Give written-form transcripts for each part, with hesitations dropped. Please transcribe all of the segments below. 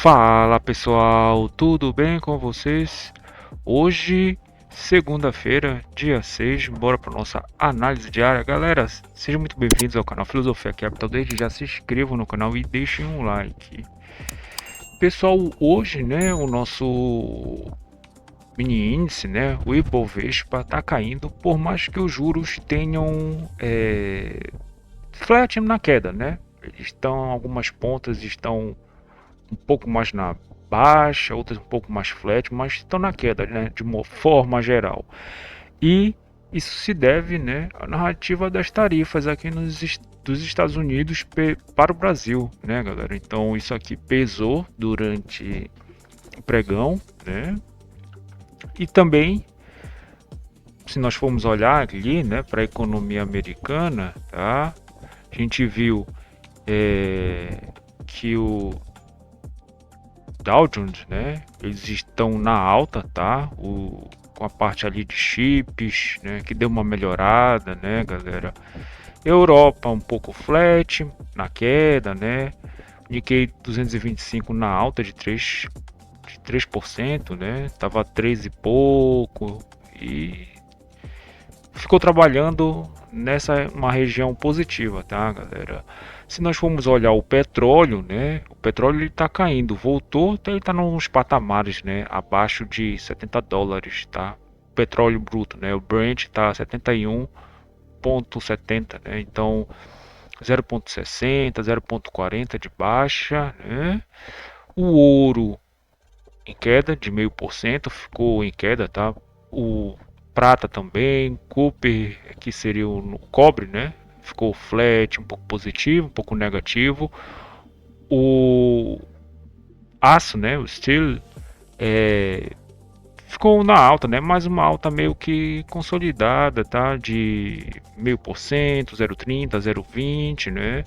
Fala pessoal, tudo bem com vocês? Hoje, segunda-feira, dia 6, bora para nossa análise diária. Galera, sejam muito bem-vindos ao canal Filosofia Capital. Desde já se inscrevam no canal e deixem um like. Pessoal, hoje, né, o nosso mini índice, né, o Ibovespa está caindo, por mais que os juros tenham flat na queda, né? Algumas pontas estão um pouco mais na baixa, outras um pouco mais flat, mas estão na queda, né, de uma forma geral. E isso se deve, né, à narrativa das tarifas aqui dos Estados Unidos para o Brasil, né, galera? Então isso aqui pesou durante o pregão, né? E também, se nós formos olhar ali, né, para a economia americana, tá? A gente viu que o Dow Jones, né? Eles estão na alta, tá? Com a parte ali de chips, né? Que deu uma melhorada, né, galera? Europa um pouco flat, na queda, né? Nikkei 225 na alta de 3%, né? Tava 13 e pouco e ficou trabalhando nessa uma região positiva, tá, galera? Se nós formos olhar o petróleo, né? O petróleo ele tá caindo, voltou, ele tá nos patamares, né? Abaixo de $70, tá? O petróleo bruto, né? O Brent tá 71,70, né? Então 0,60, 0,40 de baixa, né? O ouro em queda de 0,5%, ficou em queda, tá? O prata também, copper, que seria o cobre, né? Ficou flat, um pouco positivo, um pouco negativo. O aço, né? O steel, ficou na alta, né? Mas uma alta meio que consolidada, tá? De 0,5%, 0,30, 0,20, né?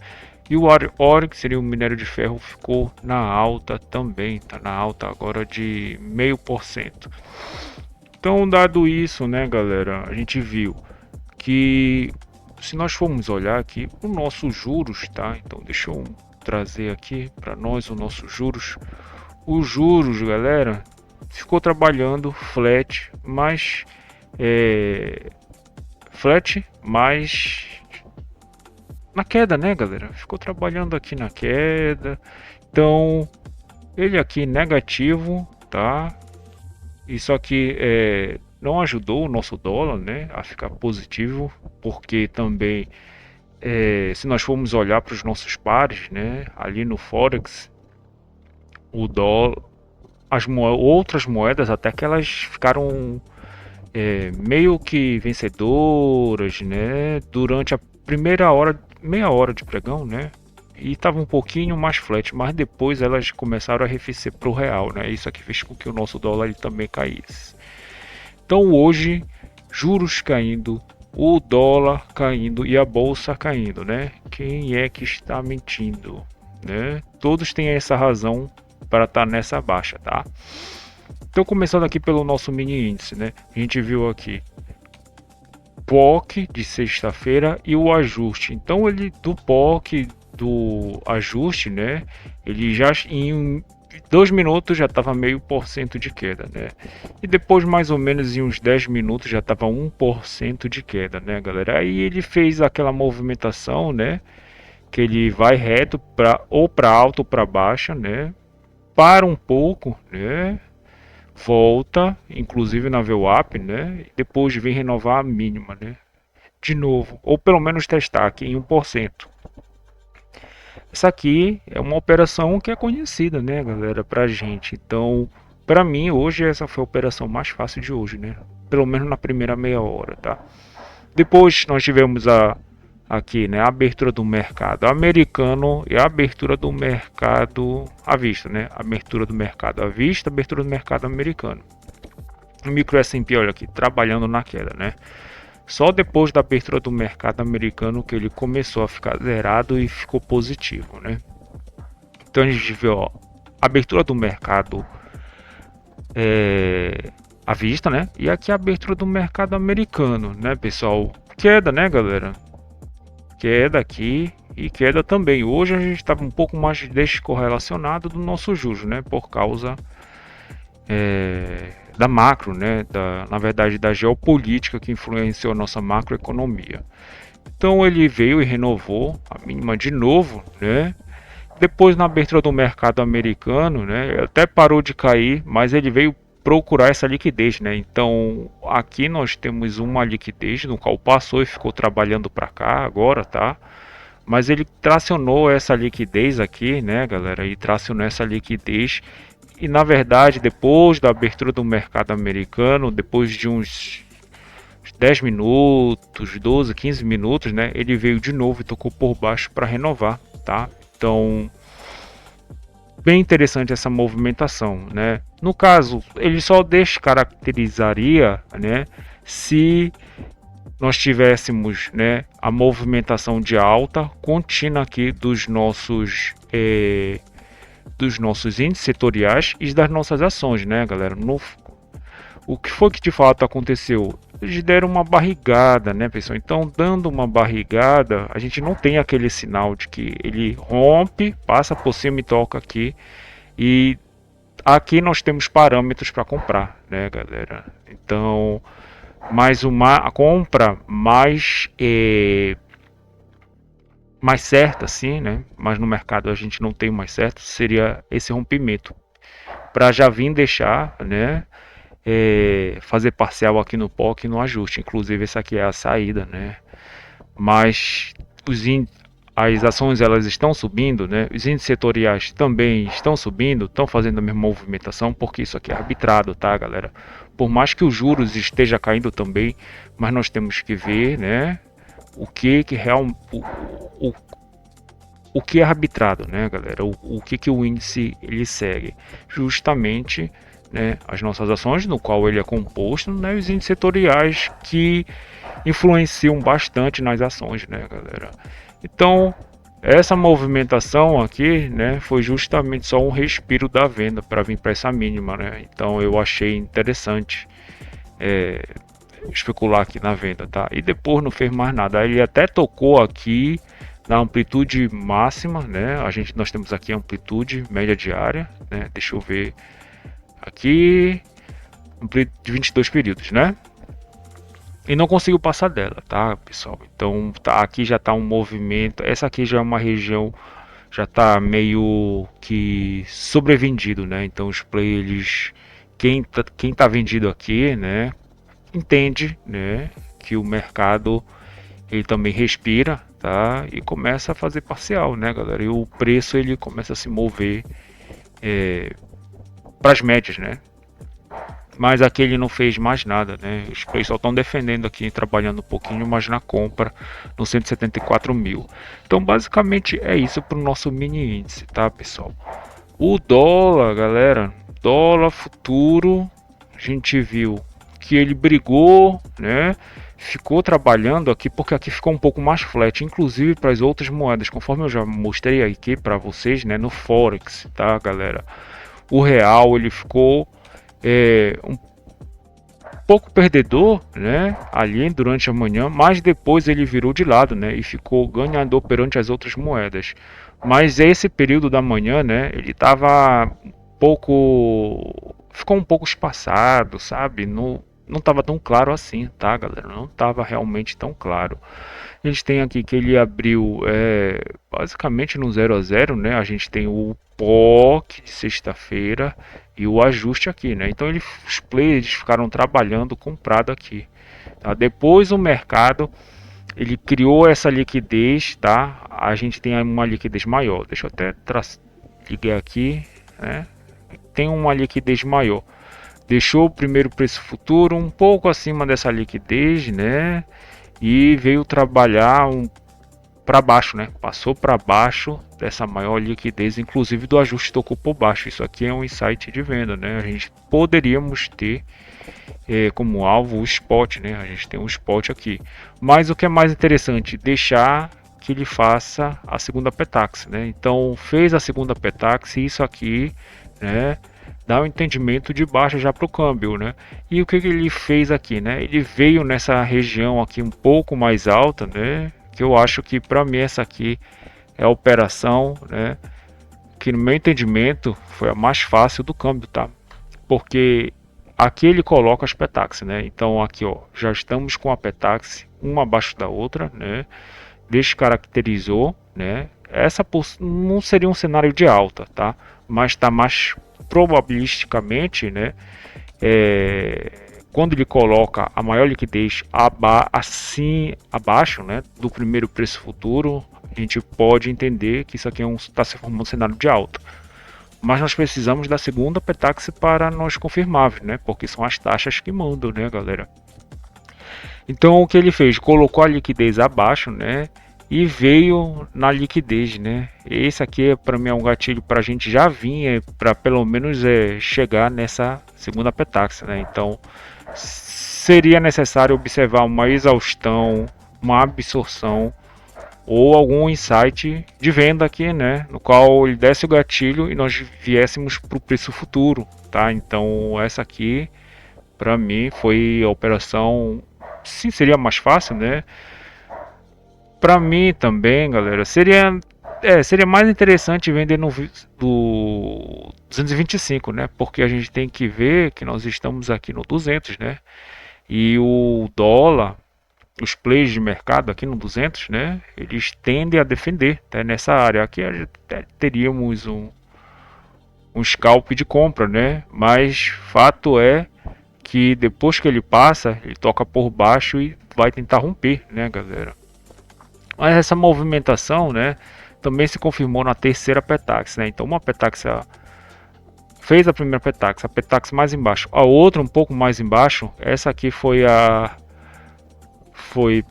E o óleo, que seria o minério de ferro, ficou na alta também, tá na alta agora de 0,5%. Então, dado isso, né, galera, a gente viu que se nós formos olhar aqui o nosso juros, tá? Então, deixa eu trazer aqui para nós o nosso juros. Os juros, galera, ficou trabalhando flat, mas na queda, né, galera? Ficou trabalhando aqui na queda. Então, ele aqui negativo, tá? Isso aqui não ajudou o nosso dólar, né, a ficar positivo, porque também se nós formos olhar para os nossos pares, né, ali no Forex, o dólar, outras moedas até que elas ficaram meio que vencedoras, né, durante a primeira hora, meia hora de pregão, né, e estava um pouquinho mais flat, mas depois elas começaram a arrefecer para o real, né? Isso aqui fez com que o nosso dólar ele também caísse. Então hoje, juros caindo, o dólar caindo e a bolsa caindo, né? Quem é que está mentindo, né? Todos têm essa razão para estar nessa baixa, tá? Então começando aqui pelo nosso mini índice, né? A gente viu aqui POC de sexta-feira e o ajuste. Então ele do POC do ajuste, né? Ele já em 2 minutos já estava 0,5% de queda, né? E depois mais ou menos em uns 10 minutos já estava 1% de queda, né, galera? Aí ele fez aquela movimentação, né? Que ele vai reto para alto ou para baixa, né? Para um pouco, né? Volta, inclusive na VWAP, né? E depois vem renovar a mínima, né? De novo, ou pelo menos testar aqui em 1%. Essa aqui é uma operação que é conhecida, né, galera, pra gente. Então, pra mim, hoje essa foi a operação mais fácil de hoje, né? Pelo menos na primeira meia hora, tá? Depois nós tivemos aqui, né, a abertura do mercado americano e a abertura do mercado à vista, né? Abertura do mercado à vista, abertura do mercado americano. O micro S&P, olha aqui, trabalhando na queda, né? Só depois da abertura do mercado americano que ele começou a ficar zerado e ficou positivo, né? Então a gente vê, ó, abertura do mercado à vista, né? E aqui a abertura do mercado americano, né, pessoal? Queda, né, galera? Queda aqui e queda também. Hoje a gente estava um pouco mais descorrelacionado do nosso juros, né, por causa da macro, né, na verdade da geopolítica que influenciou a nossa macroeconomia. Então ele veio e renovou a mínima de novo, né? Depois na abertura do mercado americano, né, até parou de cair, mas ele veio procurar essa liquidez, né? Então aqui nós temos uma liquidez no qual passou e ficou trabalhando para cá agora, tá? Mas ele tracionou essa liquidez aqui, né, galera? E tracionou essa liquidez e na verdade depois da abertura do mercado americano, depois de uns 10 minutos, 12, 15 minutos, né, ele veio de novo e tocou por baixo para renovar, tá? Então, bem interessante essa movimentação, né? No caso, ele só descaracterizaria, né, se nós tivéssemos, né, a movimentação de alta contínua aqui dos nossos índices setoriais e das nossas ações, né, galera? O que foi que de fato aconteceu? Eles deram uma barrigada, né, pessoal? Então, dando uma barrigada, a gente não tem aquele sinal de que ele rompe, passa por cima e toca aqui. E aqui nós temos parâmetros para comprar, né, galera? Então, mais a compra mais certa, assim, né? Mas no mercado a gente não tem mais certo, seria esse rompimento. Para já vir deixar, né? Fazer parcial aqui no POC no ajuste. Inclusive essa aqui é a saída, né? Mas as ações elas estão subindo, né? Os índices setoriais também estão subindo, estão fazendo a mesma movimentação, porque isso aqui é arbitrado, tá, galera? Por mais que os juros esteja caindo também, mas nós temos que ver, né? O que é arbitrado, né, galera? O que o índice ele segue? Justamente, né, as nossas ações, no qual ele é composto, né, os índices setoriais que influenciam bastante nas ações, né, galera? Então, essa movimentação aqui, né, foi justamente só um respiro da venda para vir para essa mínima, né? Então, eu achei interessante especular aqui na venda, tá? E depois não fez mais nada. Ele até tocou aqui na amplitude máxima, né? Nós temos aqui a amplitude média diária, né? Deixa eu ver aqui, amplitude de 22 períodos, né? E não consigo passar dela, tá, pessoal? Então, tá, aqui já tá um movimento. Essa aqui já é uma região, já tá meio que sobrevendido, né? Então, os players, quem tá vendido aqui, né, entende, né, que o mercado ele também respira, tá? E começa a fazer parcial, né, galera? E o preço ele começa a se mover para as médias, né? Mas aqui ele não fez mais nada, né? Os players só estão defendendo aqui, trabalhando um pouquinho, mas na compra no 174 mil. Então, basicamente é isso para o nosso mini índice, tá, pessoal? O dólar, galera, dólar futuro, a gente viu que ele brigou, né? Ficou trabalhando aqui porque aqui ficou um pouco mais flat, inclusive para as outras moedas, conforme eu já mostrei aqui para vocês, né, no Forex, tá, galera? O real ele ficou um pouco perdedor, né, ali durante a manhã, mas depois ele virou de lado, né, e ficou ganhador perante as outras moedas. Mas esse período da manhã, né, ele tava ficou um pouco espaçado, sabe? Não estava tão claro assim, tá, galera? Não estava realmente tão claro. A gente tem aqui que ele abriu basicamente no 0 a 0, né? A gente tem o POC de sexta-feira e o ajuste aqui, né? Então os players ficaram trabalhando comprado aqui, tá? Depois o mercado ele criou essa liquidez, tá? A gente tem uma liquidez maior. Deixa eu até ligar aqui, né? Tem uma liquidez maior. Deixou o primeiro preço futuro um pouco acima dessa liquidez, né? E veio trabalhar para baixo, né? Passou para baixo dessa maior liquidez, inclusive do ajuste tocou por baixo. Isso aqui é um insight de venda, né? A gente poderíamos ter como alvo o spot, né? A gente tem um spot aqui. Mas o que é mais interessante, deixar que ele faça a segunda petax, né? Então fez a segunda petax e isso aqui, né, dá um entendimento de baixa já para o câmbio, né? E o que ele fez aqui, né? Ele veio nessa região aqui um pouco mais alta, né? Que eu acho que para mim essa aqui é a operação, né, que no meu entendimento foi a mais fácil do câmbio, tá? Porque aqui ele coloca as petax, né? Então aqui, ó, já estamos com a petax uma abaixo da outra, né? Descaracterizou, né? Não seria um cenário de alta, tá? Mas está mais probabilisticamente, né? É, quando ele coloca a maior liquidez assim abaixo, né, do primeiro preço futuro, a gente pode entender que isso aqui está se formando um cenário de alta. Mas nós precisamos da segunda Petax para nós confirmar, né? Porque são as taxas que mandam, né, galera? Então o que ele fez? Colocou a liquidez abaixo, né? E veio na liquidez, né? Esse aqui para mim é um gatilho para a gente já vir, para pelo menos chegar nessa segunda Petax, né? Então seria necessário observar uma exaustão, uma absorção ou algum insight de venda aqui, né, no qual ele desse o gatilho e nós viéssemos para o preço futuro, tá? Então essa aqui para mim foi a operação, sim, seria mais fácil, né? Para mim também, galera, seria mais interessante vender do 225, né? Porque a gente tem que ver que nós estamos aqui no 200, né? E o dólar, os players de mercado aqui no 200, né, eles tendem a defender, tá, nessa área. Aqui teríamos um scalp de compra, né, mas fato é que depois que ele passa, ele toca por baixo e vai tentar romper, né, galera. Mas essa movimentação, né, também se confirmou na terceira Petax, né, então uma Petax fez a primeira Petax, a Petax mais embaixo, a outra um pouco mais embaixo, essa aqui foi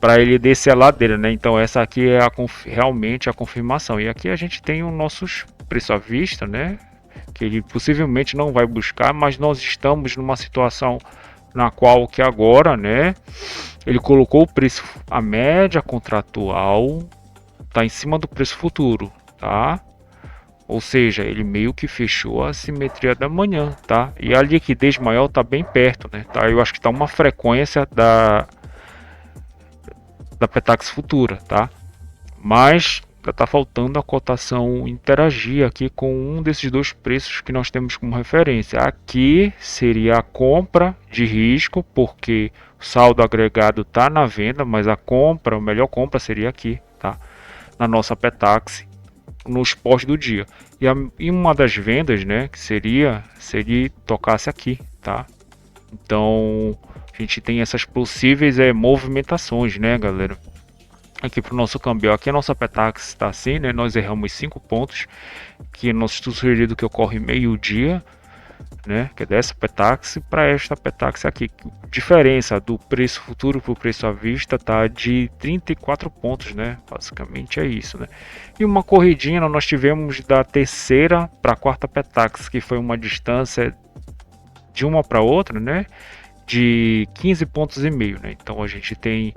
para ele descer a ladeira, né? Então essa aqui é realmente a confirmação. E aqui a gente tem os nossos preços à vista, né? Que ele possivelmente não vai buscar, mas nós estamos numa situação na qual que agora, né? Ele colocou o preço, a média contratual está em cima do preço futuro, tá? Ou seja, ele meio que fechou a simetria da manhã, tá? E a liquidez maior está bem perto, né? Tá? Eu acho que está uma frequência da Petax futura, tá? Mas está faltando a cotação interagir aqui com um desses dois preços que nós temos como referência. Aqui seria a compra de risco, porque o saldo agregado está na venda, mas a melhor compra seria aqui, tá? Na nossa Petax, no spot do dia. E uma das vendas, né, que seria se ele tocasse aqui, tá? Então a gente tem essas possíveis movimentações, né, galera? Aqui para o nosso câmbio, aqui a nossa Petax está assim, né? Nós erramos 5 pontos, que é nosso sugerido que ocorre meio-dia, né? Que é dessa Petax para esta Petax aqui. Diferença do preço futuro para o preço à vista tá de 34 pontos, né? Basicamente é isso, né? E uma corridinha nós tivemos da terceira para a quarta Petax, que foi uma distância de uma para outra, né? De 15 pontos e meio, né? Então a gente tem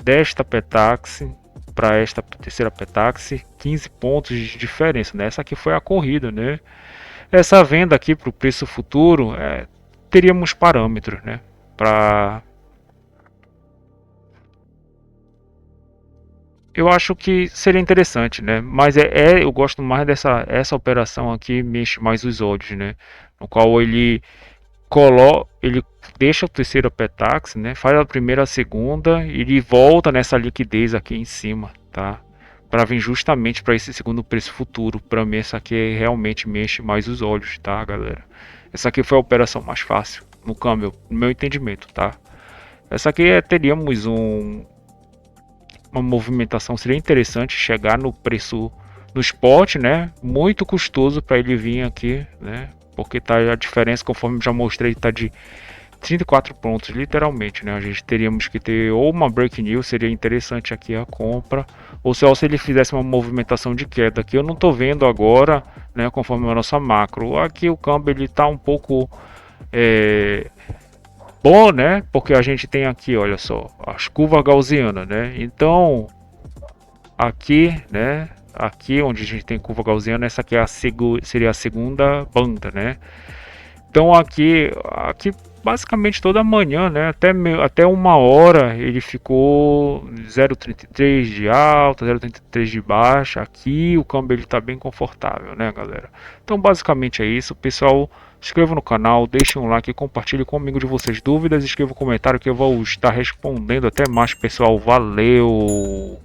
desta Petax para esta terceira Petax 15 pontos de diferença, né? Essa aqui foi a corrida, né? Essa venda aqui para o preço futuro, teríamos parâmetros, né? Eu acho que seria interessante, né? Mas eu gosto mais essa operação aqui, mexe mais os olhos, né? No qual ele deixa o terceiro Petax, né? Faz a primeira, a segunda e ele volta nessa liquidez aqui em cima, tá? Para vir justamente para esse segundo preço futuro. Para mim essa aqui realmente mexe mais os olhos, tá, galera? Essa aqui foi a operação mais fácil no câmbio, no meu entendimento, tá? Essa aqui teríamos uma movimentação, seria interessante chegar no preço no spot, né? Muito custoso para ele vir aqui, né? Porque tá a diferença, conforme já mostrei, tá de 34 pontos, literalmente, né? A gente teríamos que ter ou uma break news, seria interessante aqui a compra, ou só se ele fizesse uma movimentação de queda. Aqui eu não tô vendo agora, né? Conforme a nossa macro. Aqui o câmbio ele tá um pouco bom, né? Porque a gente tem aqui, olha só, as curvas gaussianas, né? Então aqui, né? Aqui onde a gente tem curva gaussiana, essa aqui seria a segunda banda, né? Então aqui basicamente toda manhã, né? Até 1 hora ele ficou 0,33 de alta, 0,33 de baixa. Aqui o câmbio ele tá bem confortável, né, galera? Então basicamente é isso, pessoal. Inscreva no canal, deixe um like, compartilhe comigo de vocês dúvidas, escreva um comentário que eu vou estar respondendo. Até mais, pessoal. Valeu!